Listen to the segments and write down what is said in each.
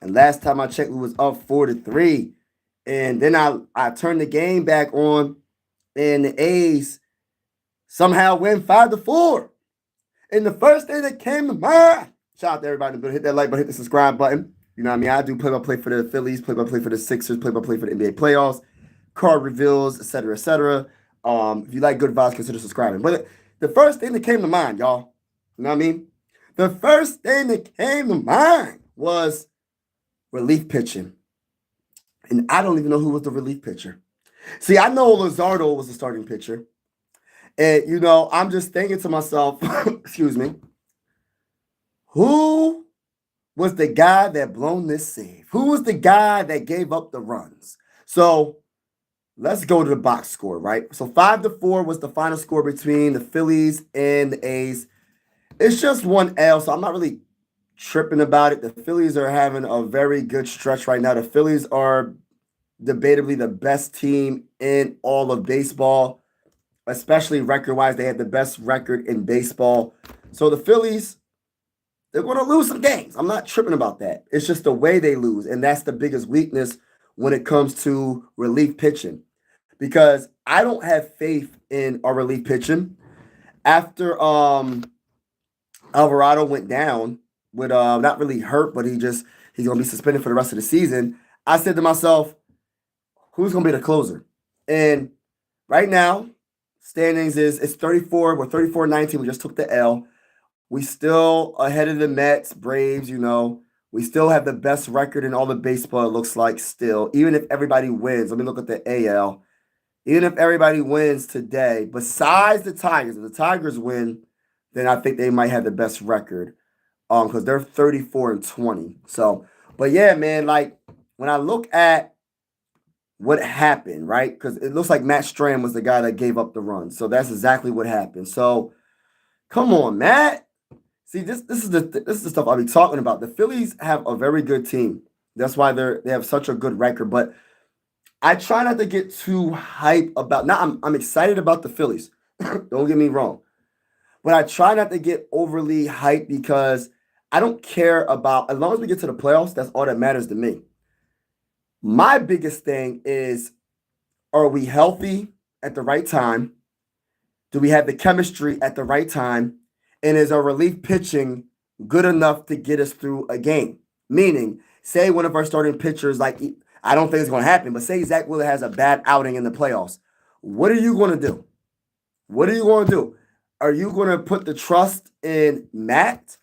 And last time I checked, we was up 4-3. And then I turned the game back on, and the A's somehow win 5-4. And the first thing that came to mind, shout out to everybody, but hit that like button, hit the subscribe button. You know what I mean? I do play-by-play for the Phillies, play-by-play for the Sixers, play-by-play for the NBA playoffs, card reveals, etc., etc. If you like good vibes, consider subscribing. But the first thing that came to mind, y'all, you know what I mean? The first thing that came to mind was relief pitching. And I don't even know who was the relief pitcher. See, I know Luzardo was the starting pitcher. And, I'm just thinking to myself, excuse me, who was the guy that blown this save? Who was the guy that gave up the runs? So let's go to the box score, right? So 5-4 was the final score between the Phillies and the A's. It's just one L, so I'm not really tripping about it. The Phillies are having a very good stretch right now. The Phillies are debatably the best team in all of baseball, especially record-wise. They have the best record in baseball. So the Phillies, they're going to lose some games. I'm not tripping about that. It's just the way they lose, and that's the biggest weakness when it comes to relief pitching, because I don't have faith in our relief pitching. After Alvarado went down with not really hurt, but he's gonna be suspended for the rest of the season, I said to myself, who's gonna be the closer? And right now, standings it's 34. We're 34-19. We just took the L. We still ahead of the Mets, Braves, We still have the best record in all of baseball, it looks like, still. Even if everybody wins, let me look at the AL. Even if everybody wins today, besides the Tigers, if the Tigers win, then I think they might have the best record, because they're 34-20. So, but yeah, man, like when I look at what happened, right? Because it looks like Matt Strahm was the guy that gave up the run. So that's exactly what happened. So come on, Matt. See, this is the stuff I'll be talking about. The Phillies have a very good team. That's why they have such a good record. But I try not to get too hype about. Now I'm excited about the Phillies. Don't get me wrong. But I try not to get overly hyped because I don't care about, as long as we get to the playoffs, that's all that matters to me. My biggest thing is, are we healthy at the right time? Do we have the chemistry at the right time? And is our relief pitching good enough to get us through a game? Meaning, say one of our starting pitchers, like, I don't think it's going to happen, but say Zach Wheeler has a bad outing in the playoffs. What are you going to do? What are you going to do? Are you going to put the trust in Matt,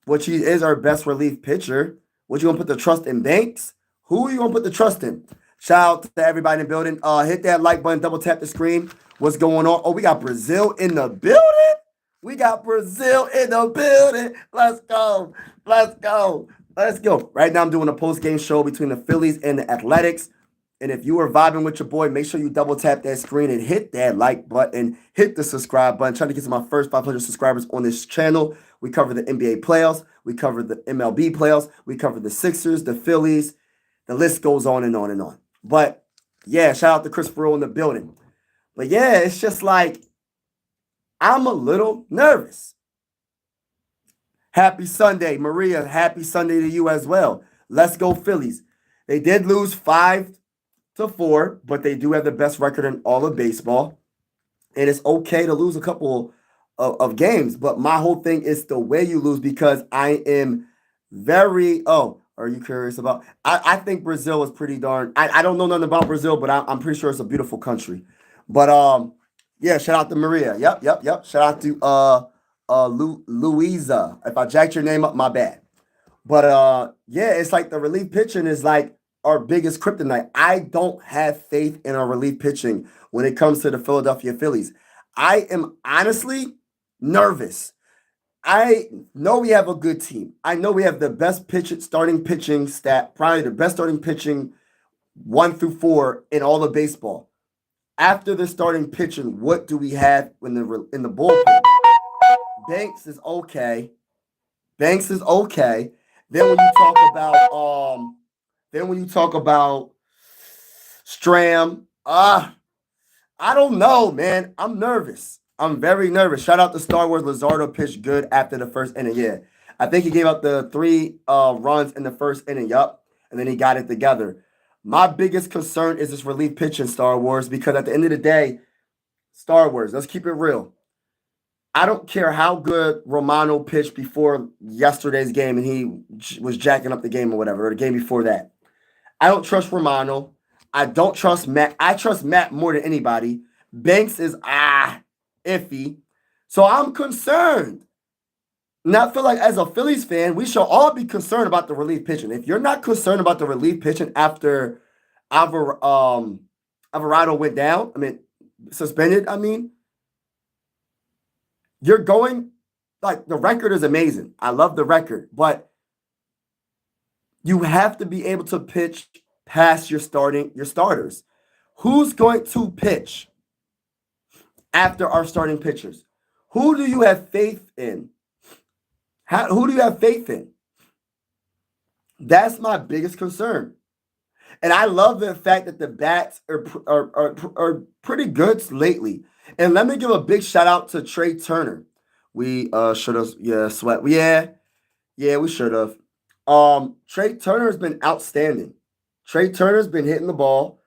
which he is our best relief pitcher? What you going to put the trust in Banks? Who are you going to put the trust in? Shout out to everybody in the building. Hit that like button, double tap the screen. What's going on? Oh, we got Brazil in the building. We got Brazil in the building. Let's go. Let's go. Let's go. Right now, I'm doing a post-game show between the Phillies and the Athletics. And if you are vibing with your boy, make sure you double tap that screen and hit that like button, hit the subscribe button. Trying to get to my first 500 subscribers on this channel. We cover the NBA playoffs. We cover the MLB playoffs. We cover the Sixers, the Phillies. The list goes on and on and on. But yeah, shout out to Chris Burrow in the building. But yeah, it's just like, I'm a little nervous. Happy Sunday, Maria. Happy Sunday to you as well. Let's go Phillies. They did lose 5-4, but they do have the best record in all of baseball. And it's okay to lose a couple of games. But my whole thing is the way you lose, because I am very, are you curious about? I think Brazil is pretty darn. I don't know nothing about Brazil, but I'm pretty sure it's a beautiful country. But yeah, shout out to Maria. Yep. Shout out to Louisa. If I jacked your name up, my bad. But yeah, it's like the relief pitching is like our biggest kryptonite. I don't have faith in our relief pitching when it comes to the Philadelphia Phillies. I am honestly nervous. I know we have a good team. I know we have the best starting pitching stat, probably the best starting pitching 1-4 in all of baseball. After the starting pitching, what do we have in the bullpen? Banks is okay. Then when you talk about Strahm, I don't know, man. I'm nervous. I'm very nervous. Shout out to Star Wars. Luzardo pitched good after the first inning. Yeah, I think he gave up the 3 runs in the first inning. Yup, and then he got it together. My biggest concern is this relief pitching, Star Wars, because at the end of the day, Star Wars, let's keep it real. I don't care how good Romano pitched before yesterday's game and he was jacking up the game or whatever, or the game before that. I don't trust Romano. I don't trust Matt. I trust Matt more than anybody. Banks is iffy. So I'm concerned. And I feel like as a Phillies fan, we should all be concerned about the relief pitching. If you're not concerned about the relief pitching after Alvarado went down, suspended, you're going, like, the record is amazing. I love the record, but you have to be able to pitch past your starters. Who's going to pitch after our starting pitchers? Who do you have faith in? Who do you have faith in? That's my biggest concern. And I love the fact that the bats are pretty good lately. And let me give a big shout out to Trey Turner. We should have, sweat. Yeah, we should have. Trey Turner has been outstanding. Trey Turner's been hitting the ball.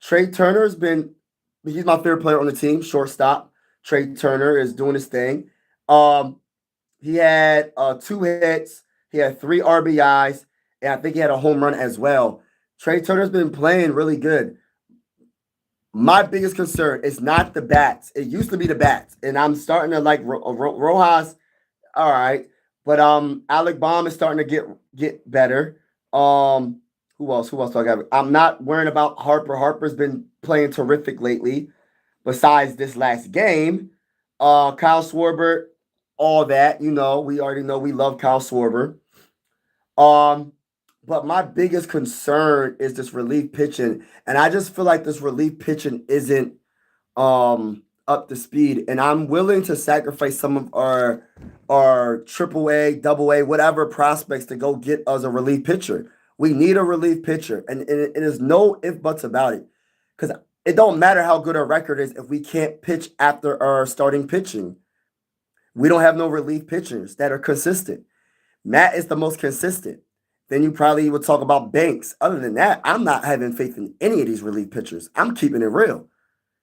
Trey Turner's been, he's my favorite player on the team, shortstop. Trey Turner is doing his thing. He had 2 hits. He had 3 RBIs, and I think he had a home run as well. Trey Turner's been playing really good. My biggest concern is not the bats. It used to be the bats, and I'm starting to like Rojas. All right, but Alec Baum is starting to get better. Who else do I got? I'm not worrying about Harper. Harper's been playing terrific lately. Besides this last game, Kyle Schwarber, all that, we already know we love Kyle Schwarber. But my biggest concern is this relief pitching, and I just feel like this relief pitching isn't up to speed, and I'm willing to sacrifice some of our AAA, AA, whatever prospects to go get us a relief pitcher. We need a relief pitcher, and it is no if buts about it, because it don't matter how good our record is if we can't pitch after our starting pitching. We don't have no relief pitchers that are consistent. Matt is the most consistent. Then you probably would talk about Banks. Other than that, I'm not having faith in any of these relief pitchers. I'm keeping it real.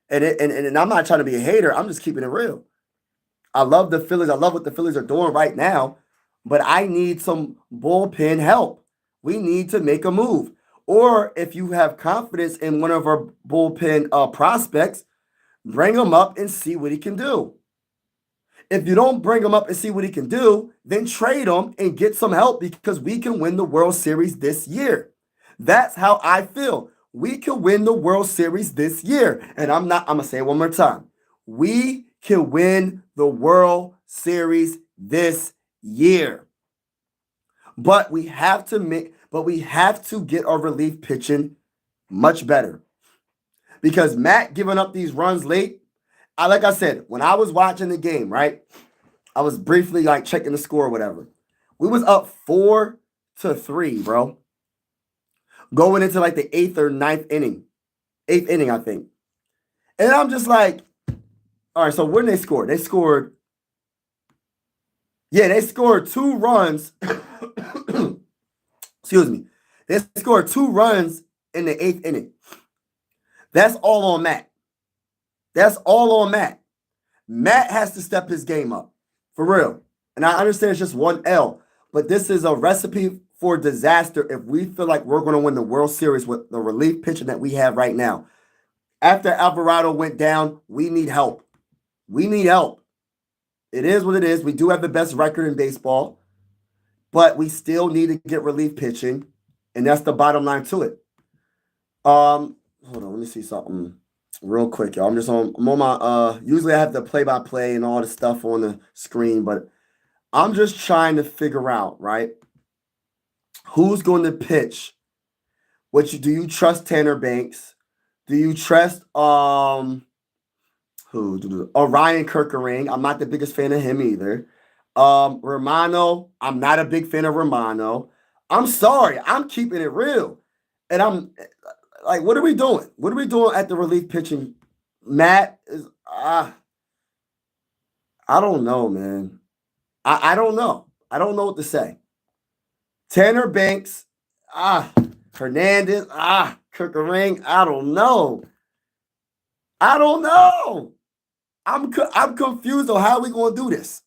And I'm not trying to be a hater. I'm just keeping it real. I love the Phillies. I love what the Phillies are doing right now. But I need some bullpen help. We need to make a move. Or if you have confidence in one of our bullpen prospects, bring him up and see what he can do. If you don't bring him up and see what he can do, then trade him and get some help because we can win the World Series this year. That's how I feel. We can win the World Series this year. And I'm going to say it one more time. We can win the World Series this year. But we have to get our relief pitching much better. Because Matt giving up these runs late, like I said, when I was watching the game, right, I was briefly like checking the score or whatever. We was up 4-3, bro. Going into like the 8th or 9th inning. 8th inning, I think. And I'm just like, all right, so when they scored? They scored 2 runs. Excuse me. They scored 2 runs in the 8th inning. That's all on Matt. That's all on Matt. Matt has to step his game up. For real. And I understand it's just 1 L. But this is a recipe for disaster if we feel like we're going to win the World Series with the relief pitching that we have right now. After Alvarado went down, we need help. We need help. It is what it is. We do have the best record in baseball. But we still need to get relief pitching. And that's the bottom line to it. Hold on. Let me see something real quick, y'all. I'm on my usually I have the play-by-play and all the stuff on the screen, but I'm just trying to figure out, right? Who's going to pitch? Do you trust Tanner Banks? Do you trust Ryan Kerkering? I'm not the biggest fan of him either. Romano, I'm not a big fan of Romano. I'm sorry, I'm keeping it real. And I'm like, what are we doing? What are we doing at the relief pitching? Matt is I don't know, man. I don't know. I don't know what to say. Tanner Banks, Hernandez, Kirkering, I don't know. I don't know. I'm confused on how we going to do this.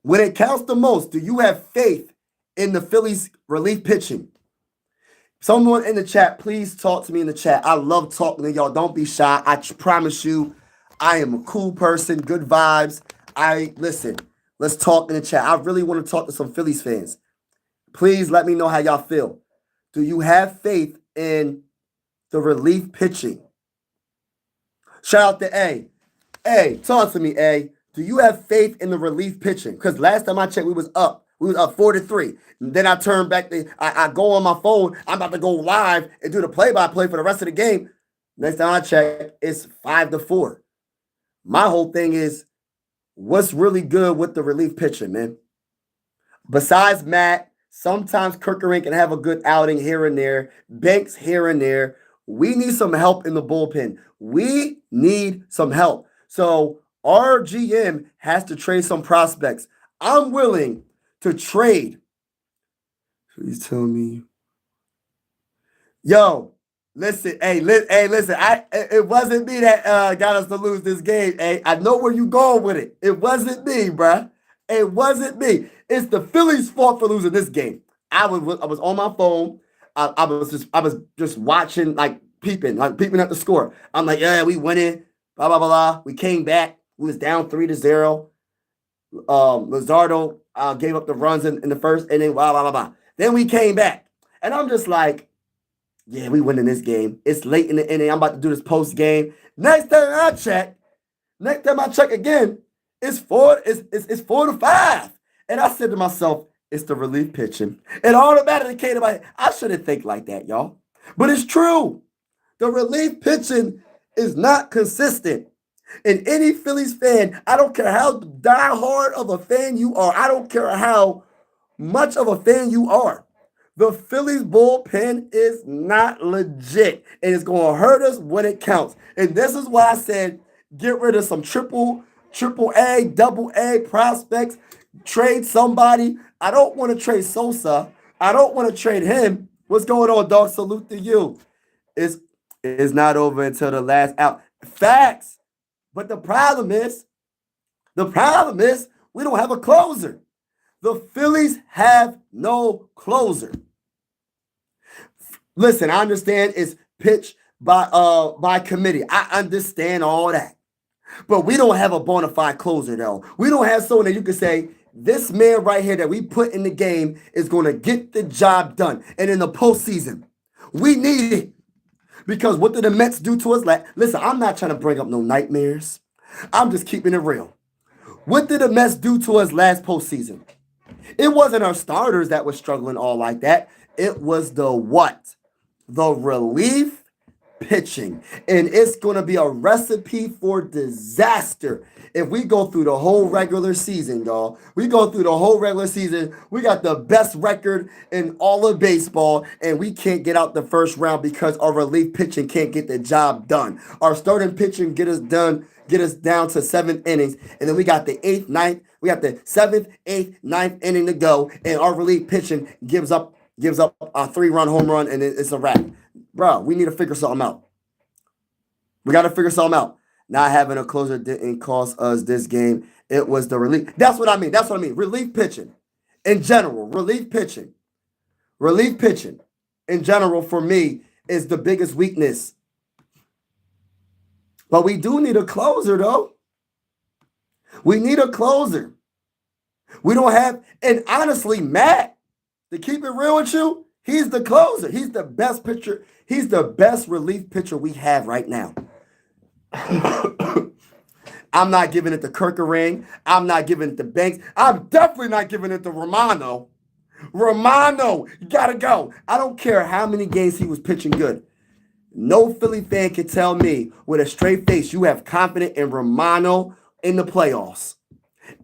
When it counts the most, do you have faith in the Phillies relief pitching? Someone in the chat, please talk to me in the chat. I love talking to y'all. Don't be shy. I promise you, I am a cool person, good vibes. Listen, let's talk in the chat. I really want to talk to some Phillies fans. Please let me know how y'all feel. Do you have faith in the relief pitching? Shout out to A. A, talk to me, A. Do you have faith in the relief pitching? Because last time I checked, we was up. We was up 4-3. And then I turned back. I go on my phone. I'm about to go live and do the play-by-play for the rest of the game. Next time I check, it's 5-4. My whole thing is, what's really good with the relief pitching, man? Besides Matt, sometimes Kirkering can have a good outing here and there. Banks here and there. We need some help in the bullpen. We need some help. So our GM has to trade some prospects. I'm willing to trade. Please tell me. Yo, listen. Hey, listen. It wasn't me that got us to lose this game. Hey, I know where you going with it. It wasn't me, bruh. It wasn't me. It's the Phillies' fault for losing this game. I was on my phone. I was just watching, peeping at the score. I'm like, yeah, we winning. Blah blah blah. We came back. We was down 3-0. Luzardo gave up the runs in the first inning. Blah blah blah blah. Then we came back, and I'm just like, yeah, we winning this game. It's late in the inning. I'm about to do this post game. Next time I check again, it's 4-5. And I said to myself, it's the relief pitching. It automatically came to my head. I shouldn't think like that, y'all. But it's true. The relief pitching is not consistent. And any Phillies fan, I don't care how diehard of a fan you are. I don't care how much of a fan you are. The Phillies bullpen is not legit. And it's going to hurt us when it counts. And this is why I said get rid of some triple A, double A prospects. Trade somebody. I don't want to trade Sosa. I don't want to trade him. What's going on, dog? Salute to you. It's not over until the last out. Facts. But the problem is we don't have a closer. The Phillies have no closer. Listen, I understand it's pitched by committee. I understand all that. But we don't have a bona fide closer, though. We don't have someone that you can say, this man right here that we put in the game is going to get the job done. And in the postseason, we need it. Because what did the Mets do to us? Listen, I'm not trying to bring up no nightmares. I'm just keeping it real. What did the Mets do to us last postseason? It wasn't our starters that were struggling all like that. It was the what? The relief pitching. And it's going to be a recipe for disaster if we go through the whole regular season, y'all. We go through the whole regular season. We got the best record in all of baseball, and we can't get out the first round because our relief pitching can't get the job done. Our starting pitching get us down to 7 innings, and then we got the 8th, 9th. We got the 7th, 8th, 9th inning to go, and our relief pitching gives up a 3-run home run, and it's a wrap. Bro, we need to figure something out. We got to figure something out. Not having a closer didn't cost us this game. It was the relief. That's what I mean. Relief pitching in general. Relief pitching in general for me is the biggest weakness. But we do need a closer, though. We need a closer. We don't have, and honestly, Matt, to keep it real with you, he's the closer. He's the best pitcher. He's the best relief pitcher we have right now. I'm not giving it to Kirkering. I'm not giving it to Banks. I'm definitely not giving it to Romano. Romano, you gotta go. I don't care how many games he was pitching good. No Philly fan can tell me with a straight face you have confidence in Romano in the playoffs.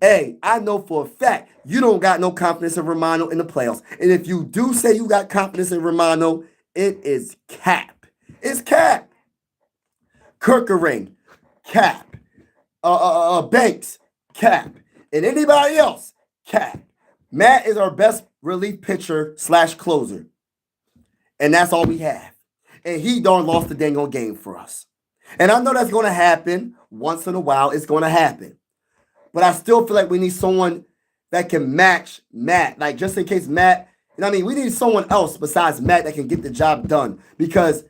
Hey, I know for a fact you don't got no confidence in Romano in the playoffs. And if you do say you got confidence in Romano, it is cap. It's cap. Kirkering, cap. Banks, cap. And anybody else, cap. Matt is our best relief pitcher / closer. And that's all we have. And he darn lost the dang on game for us. And I know that's going to happen once in a while. It's going to happen. But I still feel like we need someone that can match Matt. Like, just in case Matt, you know what I mean? We need someone else besides Matt that can get the job done. Because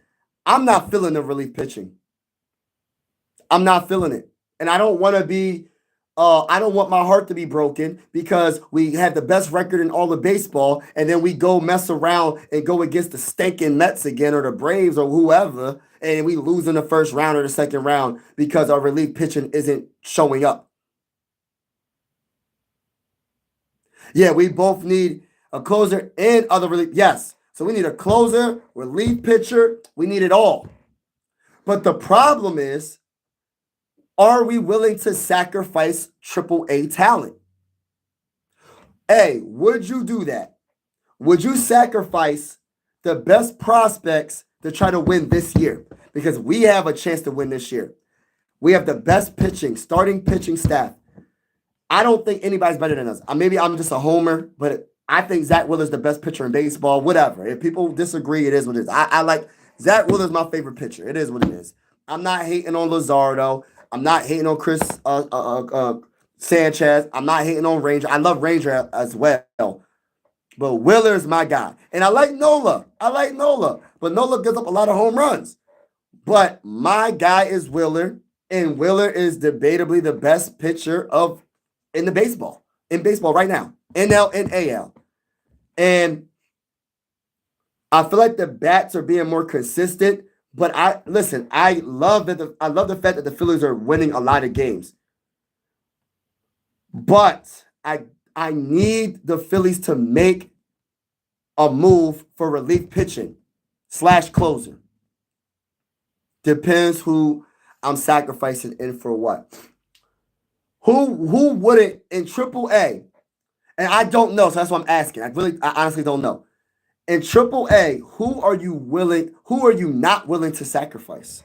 I'm not feeling the relief pitching. I'm not feeling it. And I don't want to be, I don't want my heart to be broken because we have the best record in all of baseball. And then we go mess around and go against the stinking Mets again or the Braves or whoever. And we lose in the first round or the second round because our relief pitching isn't showing up. Yeah, we both need a closer and other relief. Yes. So we need a closer, relief pitcher. We need it all. But the problem is, are we willing to sacrifice AAA talent? Hey, would you do that? Would you sacrifice the best prospects to try to win this year? Because we have a chance to win this year. We have the best starting pitching staff. I don't think anybody's better than us. Maybe I'm just a homer, but I think Zach Wheeler's the best pitcher in baseball. Whatever. If people disagree, it is what it is. I like Zach Wheeler's my favorite pitcher. It is what it is. I'm not hating on Luzardo. I'm not hating on Chris Sanchez. I'm not hating on Ranger. I love Ranger as well. But Wheeler's my guy. And I like Nola. But Nola gives up a lot of home runs. But my guy is Wheeler. And Wheeler is debatably the best pitcher in baseball right now. NL and AL. And I feel like the bats are being more consistent. But I love the fact that the Phillies are winning a lot of games. But I need the Phillies to make a move for relief pitching / closer. Depends who I'm sacrificing in for what. Who wouldn't in AAA? And I don't know, so that's what I'm asking. I honestly don't know. In AAA, who are you not willing to sacrifice?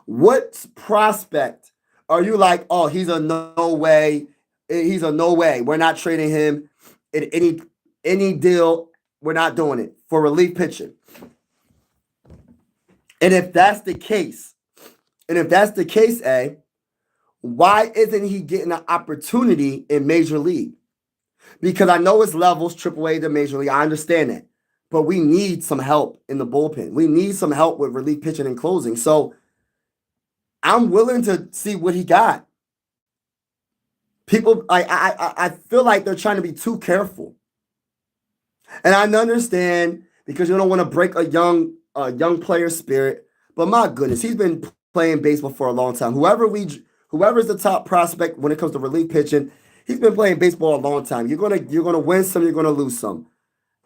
What prospect are you like, oh, he's a no way. We're not trading him in any deal. We're not doing it for relief pitching. And if that's the case, why isn't he getting an opportunity in Major League? Because I know it's levels, AAA to Major League. I understand that. But we need some help in the bullpen. We need some help with relief pitching and closing. So I'm willing to see what he got. People, I feel like they're trying to be too careful. And I understand because you don't want to break a young player's spirit. But my goodness, he's been playing baseball for a long time. Whoever's the top prospect when it comes to relief pitching, he's been playing baseball a long time. You're gonna win some, you're gonna lose some.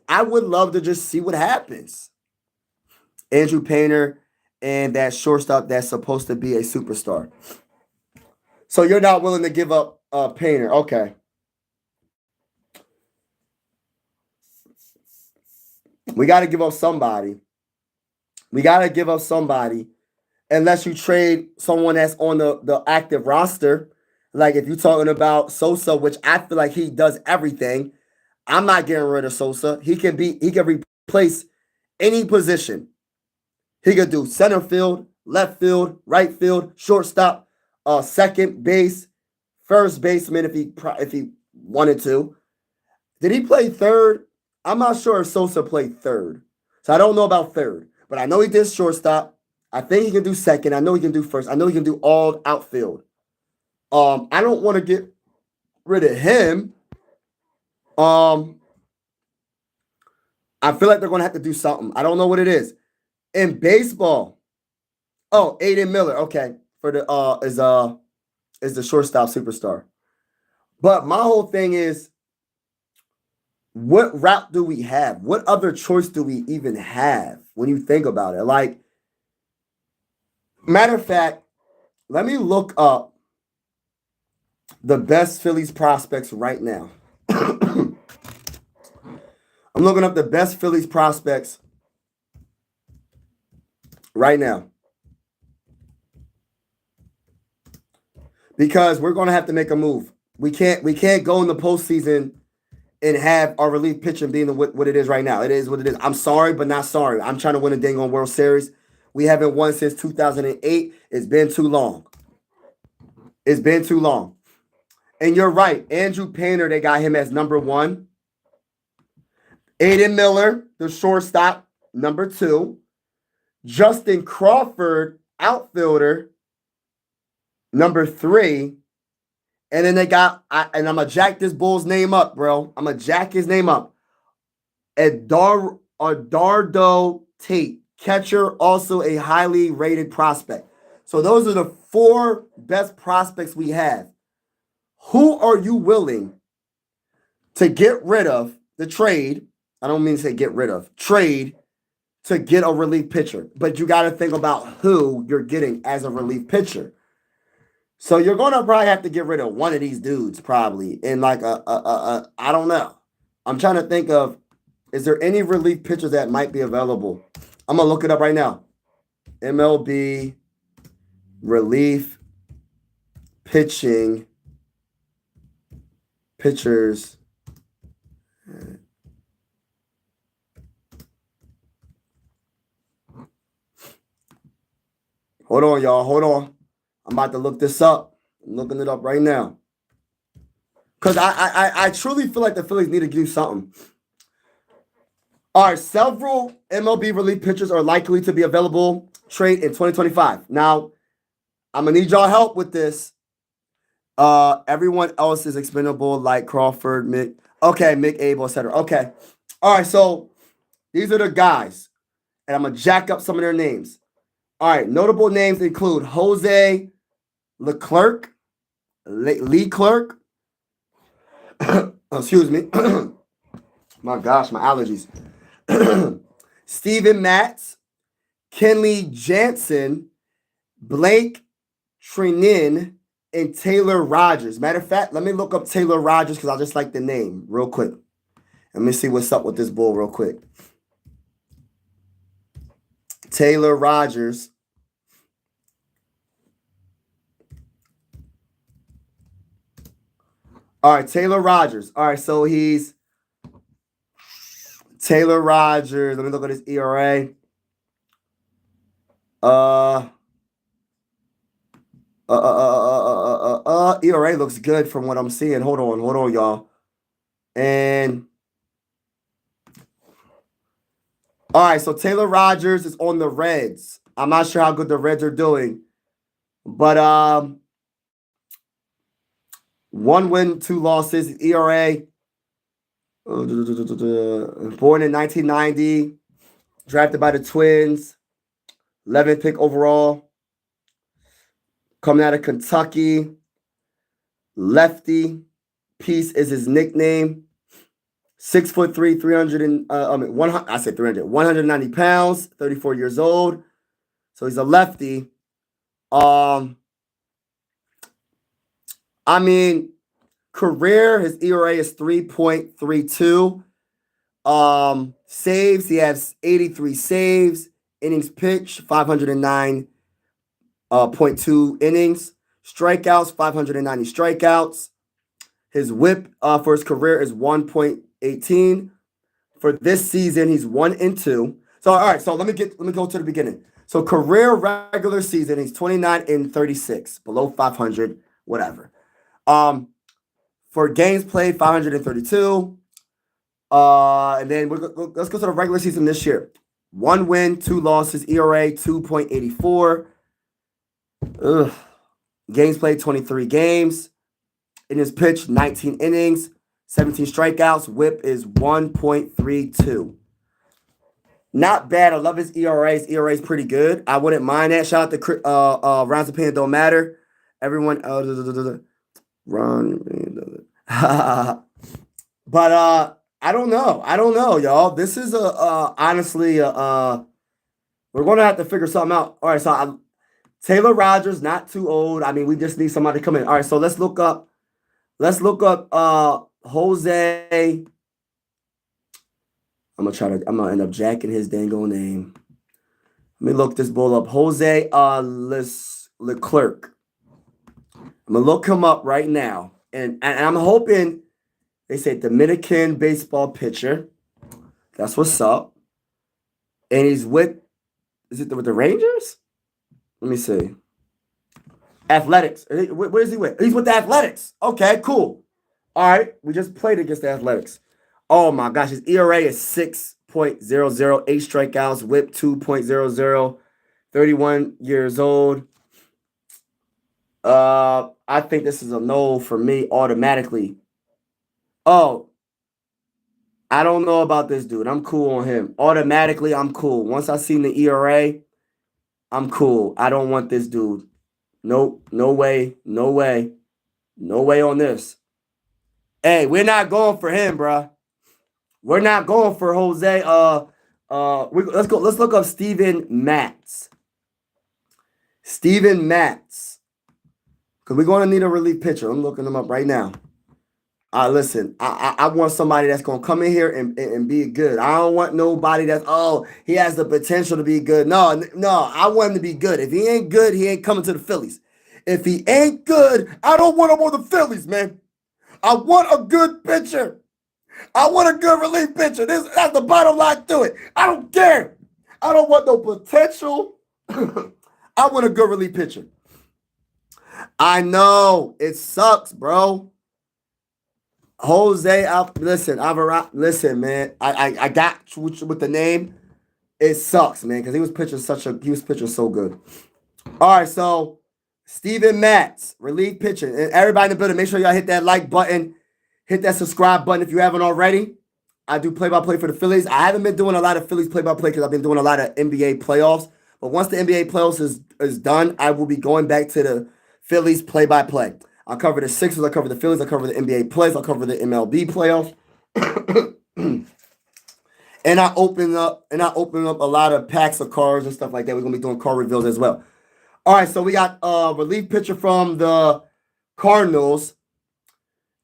I would love to just see what happens. Andrew Painter and that shortstop that's supposed to be a superstar. So you're not willing to give up Painter. Okay. We got to give up somebody. Unless you trade someone that's on the active roster. Like if you're talking about Sosa, which I feel like he does everything. I'm not getting rid of Sosa. He can replace any position. He could do center field, left field, right field, shortstop, second base, first baseman if he wanted to. Did he play third? I'm not sure if Sosa played third. So I don't know about third. But I know he did shortstop. I think he can do second. I know he can do first. I know he can do all outfield. I don't want to get rid of him. I feel like they're going to have to do something. I don't know what it is. In baseball, Aiden Miller, okay, for the is the shortstop superstar. But my whole thing is, what route do we have? What other choice do we even have when you think about it? Like, matter of fact, let me look up the best Phillies prospects right now. I'm looking up the best Phillies prospects right now. Because we're going to have to make a move. We can't go in the postseason and have our relief pitching being what it is right now. It is what it is. I'm sorry, but not sorry. I'm trying to win a dang on World Series. We haven't won since 2008. It's been too long. It's been too long. And you're right. Andrew Painter, they got him as number 1. Aiden Miller, the shortstop, number 2. Justin Crawford, outfielder, number 3. And then they got, and I'm going to jack this bull's name up, bro. I'm going to jack his name up. Adardo Tate, catcher, also a highly rated prospect. So those are the 4 best prospects we have. Who are you willing to get rid of, the trade? I don't mean to say get rid of, trade to get a relief pitcher. But you got to think about who you're getting as a relief pitcher. So you're going to probably have to get rid of one of these dudes probably in like I don't know. I'm trying to think of, is there any relief pitchers that might be available? I'm going to look it up right now. MLB relief pitchers. Hold on, y'all. Hold on. I'm about to look this up. I'm looking it up right now. Because I truly feel like the Phillies need to do something. All right, several MLB relief pitchers are likely to be available trade in 2025. Now, I'm going to need y'all help with this. Everyone else is expendable, like Crawford, Mick Abel, etc. Okay. All right, so these are the guys. And I'm going to jack up some of their names. All right, notable names include Jose Leclerc, excuse me. My gosh, my allergies. Steven Matz, Kenley Jansen, Blake Treinen, and Taylor Rogers. Matter of fact, let me look up Taylor Rogers because I just like the name real quick. Let me see what's up with this bull real quick. Taylor Rogers. All right, Taylor Rogers. All right, so he's Taylor Rogers. Let me look at his ERA. ERA looks good from what I'm seeing. Hold on, y'all. And all right, so Taylor Rogers is on the Reds. I'm not sure how good the Reds are doing, but 1 win, 2 losses. ERA. Born in 1990, drafted by the Twins, 11th pick overall. Coming out of Kentucky, lefty. Peace is his nickname. 6'3", 190 pounds, 34 years old. So he's a lefty. I mean, career, his ERA is 3.32. Saves, he has 83 saves. Innings pitched, 509.2 innings. Strikeouts, 590 strikeouts. His whip for his career is 1.18. For this season, he's 1-2. So all right, so let me go to the beginning. So career regular season, he's 29-36, below 500, whatever. For games played, 532. And then let's go to the regular season this year. 1 win, 2 losses, ERA 2.84. Games played, 23 games. Innings pitched, 19 innings, 17 strikeouts. Whip is 1.32. Not bad. I love his ERA. His ERA is pretty good. I wouldn't mind that. Shout out to Rounds Opinion Don't Matter. Everyone. Ron. But I don't know, y'all. This is honestly we're gonna have to figure something out. All right, so Taylor Rogers, not too old. I mean, we just need somebody to come in. All right, so let's look up Jose. I'm gonna end up jacking his dango name. Let me look this bull up. Jose Leclerc. I'm gonna look him up right now. And I'm hoping They say Dominican baseball pitcher. That's what's up. And he's with, is it with the Rangers? Let me see. Athletics. Where is he with? He's with the Athletics. Okay, cool. All right, we just played against the Athletics. Oh my gosh, his ERA is 6.00, 8 strikeouts, whip 2.00, 31 years old. I think this is a no for me automatically. Oh, I don't know about this dude. I'm cool on him. Automatically, I'm cool. Once I seen the ERA, I'm cool. I don't want this dude. Nope, no way, no way, no way on this. Hey, we're not going for him, bruh. We're not going for Jose. Let's go. Let's look up Steven Matz. Steven Matz. Because we're going to need a relief pitcher. I'm looking him up right now. Listen, I want somebody that's going to come in here and be good. I don't want nobody that's, he has the potential to be good. No, I want him to be good. If he ain't good, he ain't coming to the Phillies. If he ain't good, I don't want him on the Phillies, man. I want a good pitcher. I want a good relief pitcher. That's the bottom line to it. I don't care. I don't want no potential. I want a good relief pitcher. I know. It sucks, bro. Jose, listen, man. I got with the name. It sucks, man, because he was pitching so good. All right, so Steven Matz, relief pitcher. And everybody in the building, make sure y'all hit that like button. Hit that subscribe button if you haven't already. I do play-by-play for the Phillies. I haven't been doing a lot of Phillies play-by-play because I've been doing a lot of NBA playoffs. But once the NBA playoffs is done, I will be going back to the Phillies play-by-play. I'll cover the Sixers, I'll cover the Phillies, I'll cover the NBA plays, I'll cover the MLB playoffs. and I open up a lot of packs of cards and stuff like that. We're gonna be doing card reveals as well. All right, so we got a relief pitcher from the Cardinals.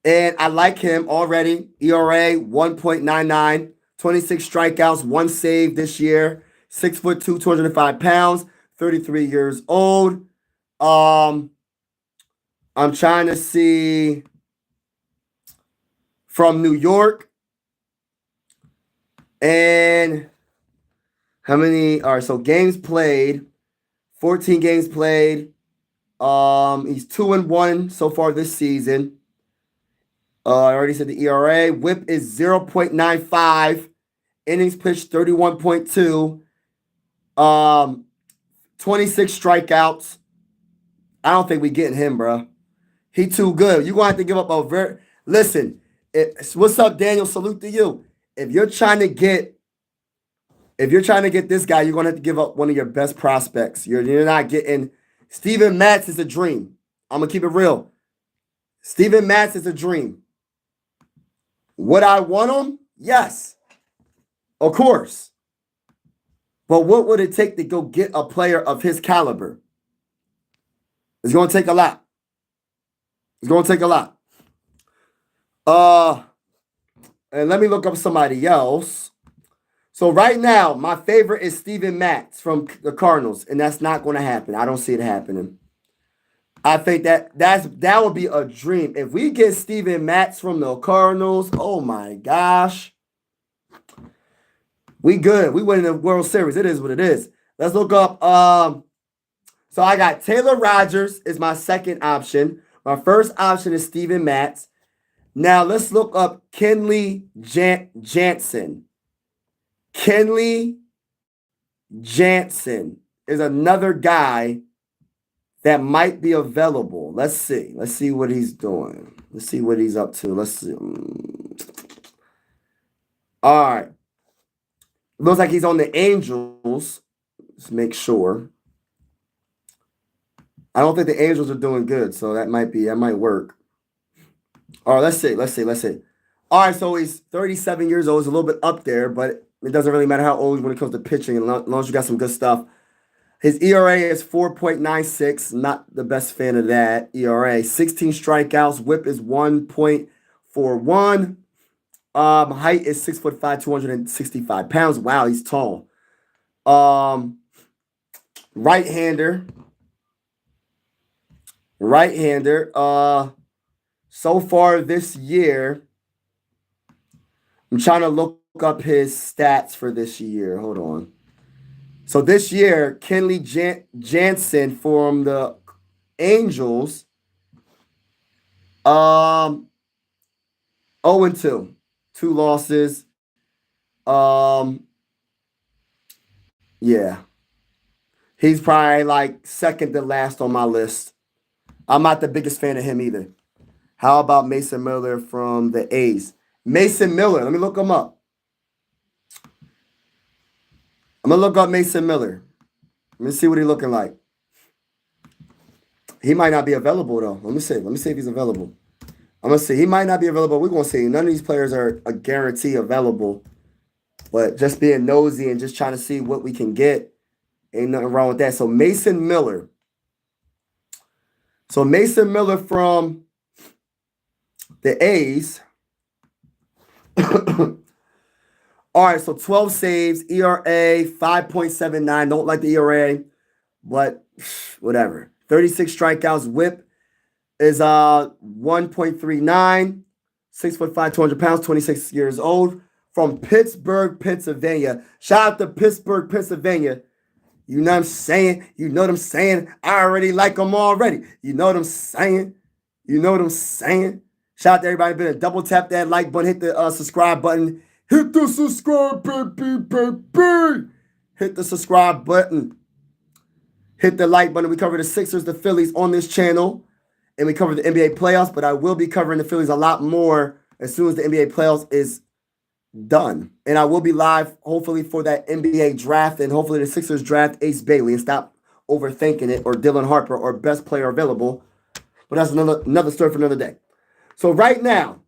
And I like him already. ERA 1.99, 26 strikeouts, 1 save this year. 6'2", 205 pounds, 33 years old. I'm trying to see from New York. And how many? All right, so games played. 14 games played. He's 2-1 so far this season. I already said the ERA. Whip is 0.95. Innings pitched 31.2. 26 strikeouts. I don't think we getting him, bro. He too good. You're going to have to give up a Listen, what's up, Daniel? Salute to you. If you're trying to get this guy, you're going to have to give up one of your best prospects. You're not getting... Steven Matz is a dream. I'm going to keep it real. Steven Matz is a dream. Would I want him? Yes. Of course. But what would it take to go get a player of his caliber? It's going to take a lot. It's going to take a lot. And let me look up somebody else. So right now, my favorite is Steven Matz from the Cardinals, and that's not going to happen. I don't see it happening. I think that would be a dream. If we get Steven Matz from the Cardinals, oh my gosh. We good. We win the World Series. It is what it is. Let's look up. So I got Taylor Rogers is my second option. My first option is Steven Matz. Now let's look up Kenley Jansen. Kenley Jansen is another guy that might be available. Let's see. Let's see what he's doing. Let's see what he's up to. Let's see. All right. Looks like he's on the Angels. Let's make sure. I don't think the Angels are doing good, so that might work. All right, let's see. All right, so he's 37 years old. He's a little bit up there, but it doesn't really matter how old when it comes to pitching, as long as you got some good stuff. His ERA is 4.96. Not the best fan of that ERA. 16 strikeouts. Whip is 1.41. Height is 6'5", 265 pounds. Wow, he's tall. Right-hander. So far this year, I'm trying to look up his stats for this year. Hold on. So this year, Kenley Jansen from the Angels, 0-2, 2 losses. Um, yeah, he's probably like second to last on my list. I'm not the biggest fan of him either. How about Mason Miller from the A's? Mason Miller, let me look him up. I'm gonna look up Mason Miller. Let me see what he's looking like. He might not be available though. Let me see. Let me see if he's available. I'm gonna see. He might not be available. We're gonna see. None of these players are a guarantee available. But just being nosy and just trying to see what we can get, ain't nothing wrong with that. So Mason Miller. So Mason Miller from the A's. All right, so 12 saves, ERA 5.79. Don't like the ERA, but whatever. 36 strikeouts. WHIP is 1.39. 6'5", 200 pounds, 26 years old. From Pittsburgh, Pennsylvania. Shout out to Pittsburgh, Pennsylvania. You know what I'm saying? You know what I'm saying? I already like them already. You know what I'm saying? You know what I'm saying? Shout out to everybody. Better double tap that like button. Hit the subscribe button. Hit the subscribe, baby. Hit the subscribe button. Hit the like button. We cover the Sixers, the Phillies on this channel. And we cover the NBA playoffs. But I will be covering the Phillies a lot more as soon as the NBA playoffs is done. And I will be live, hopefully, for that NBA draft. And hopefully the Sixers draft Ace Bailey. And stop overthinking it. Or Dylan Harper. Or best player available. But that's another story for another day. So right now,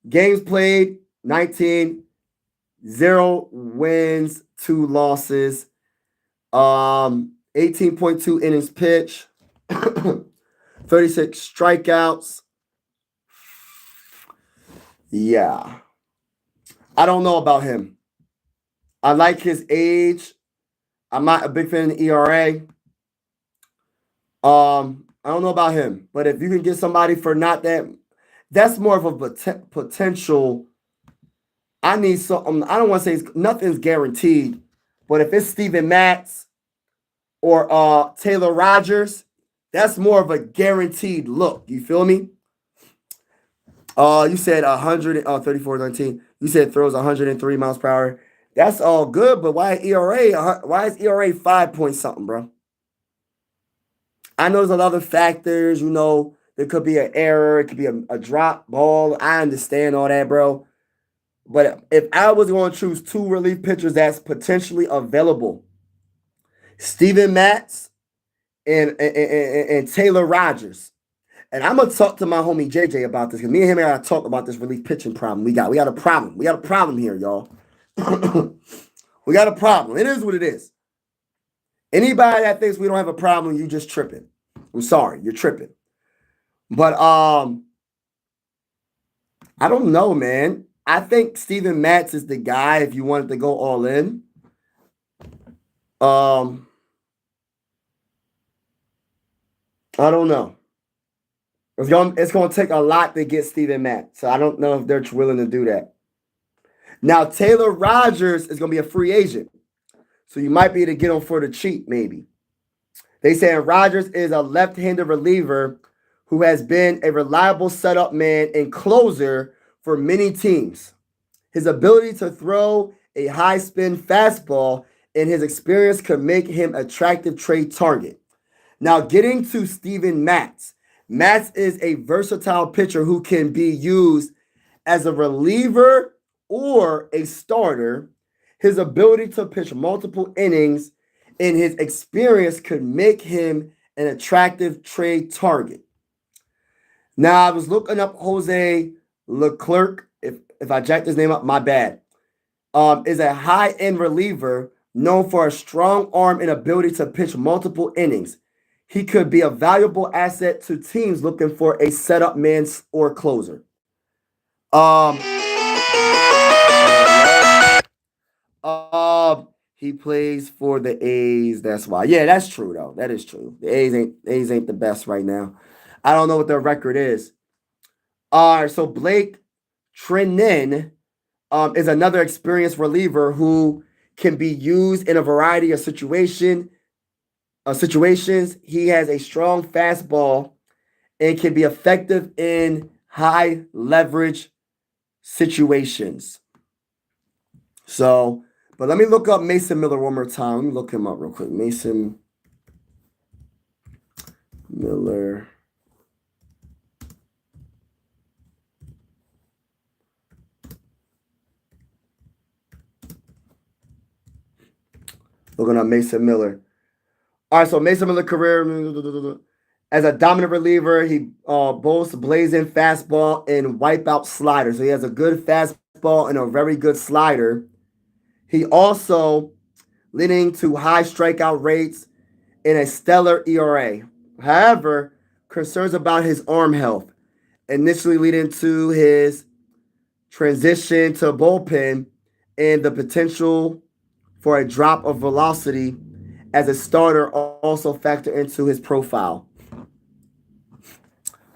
games played, 19, 0 wins, 2 losses, 18.2 innings pitched, 36 strikeouts. Yeah. I don't know about him. I like his age. I'm not a big fan of the ERA. I don't know about him. But if you can get somebody for not that, that's more of a potential. I need something. I don't want to say nothing's guaranteed, but if it's Steven Matz or Taylor Rogers, that's more of a guaranteed look. You feel me? You said 34-19. You said throws 103 miles per hour. That's all good, but why ERA? Why is ERA 5 point something, bro? I know there's a lot of factors. You know, there could be an error. It could be a drop ball. I understand all that, bro. But if I was going to choose 2 relief pitchers that's potentially available, Steven Matz and Taylor Rogers. And I'm going to talk to my homie JJ about this because me and him got to talk about this relief pitching problem. We got a problem. We got a problem here, y'all. We got a problem. It is what it is. Anybody that thinks we don't have a problem, you just tripping. I'm sorry, you're tripping. But I don't know, man. I think Steven Matz is the guy if you wanted to go all in. I don't know. It's going to take a lot to get Steven Matz. So I don't know if they're willing to do that. Now, Taylor Rogers is going to be a free agent. So you might be able to get him for the cheap, maybe. They say Rogers is a left-handed reliever who has been a reliable setup man and closer for many teams. His ability to throw a high-spin fastball and his experience could make him an attractive trade target. Now, getting to Steven Matz. Matz is a versatile pitcher who can be used as a reliever or a starter. His ability to pitch multiple innings and his experience could make him an attractive trade target. Now, I was looking up Jose Leclerc. If I jacked his name up, my bad. Is a high-end reliever known for a strong arm and ability to pitch multiple innings. He could be a valuable asset to teams looking for a setup man or closer. He plays for the A's. That's why. Yeah, that's true though. That is true. The A's ain't the best right now. I don't know what their record is. All right, so Blake Treinen is another experienced reliever who can be used in a variety of situations. He has a strong fastball and can be effective in high leverage situations. So, but let me look up Mason Miller one more time. Let me look him up real quick. Mason Miller. Looking up Mason Miller. All right, so Mason Miller career as a dominant reliever, he boasts blazing fastball and wipeout slider. So he has a good fastball and a very good slider. He also leading to high strikeout rates and a stellar ERA. However, concerns about his arm health, initially leading to his transition to bullpen and the potential for a drop of velocity as a starter also factor into his profile.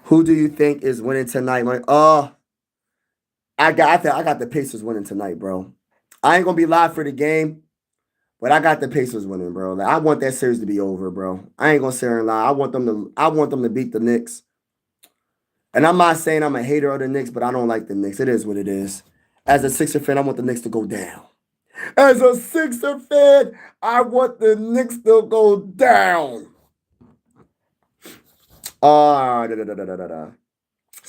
Who do you think is winning tonight? I got the Pacers winning tonight, bro. I ain't gonna be live for the game, but I got the Pacers winning, bro. Like, I want that series to be over, bro. I ain't gonna sit here and lie. I want them to beat the Knicks. And I'm not saying I'm a hater of the Knicks, but I don't like the Knicks. It is what it is. As a Sixer fan, I want the Knicks to go down. As a Sixer fan, I want the Knicks to go down. So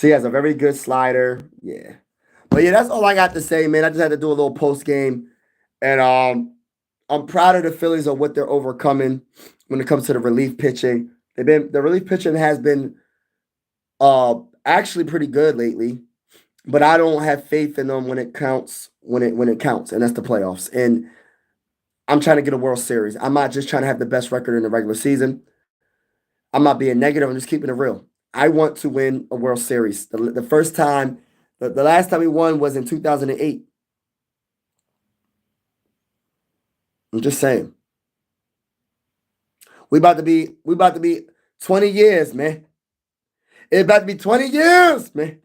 he has a very good slider. Yeah. But yeah, that's all I got to say, man. I just had to do a little post game. And I'm proud of the Phillies of what they're overcoming when it comes to the relief pitching. The relief pitching has been actually pretty good lately, but I don't have faith in them when it counts, when it counts, and that's the playoffs. And I'm trying to get a World Series. I'm not just trying to have the best record in the regular season. I'm not being negative. I'm just keeping it real. I want to win a World Series. The first time, the last time we won was in 2008. I'm just saying. We about to be 20 years, man. It's about to be 20 years, man.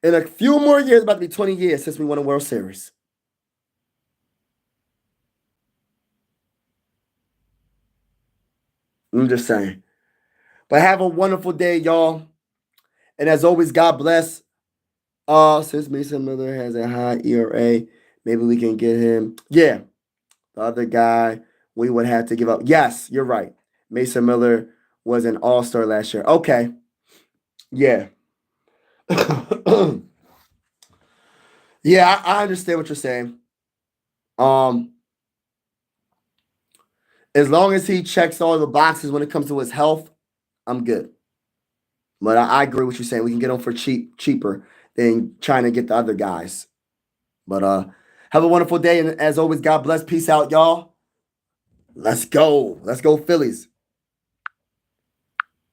In a few more years, about to be 20 years since we won a World Series. I'm just saying. But have a wonderful day, y'all. And as always, God bless. Since Mason Miller has a high ERA, maybe we can get him. Yeah, the other guy we would have to give up. Yes, you're right. Mason Miller was an all-star last year. Okay. Yeah. Yeah, I understand what you're saying. Um, as long as he checks all the boxes when it comes to his health, I'm good. But I agree with you saying we can get him for cheaper than trying to get the other guys. But have a wonderful day, and as always, God bless. Peace out, y'all. Let's go. Let's go, Phillies.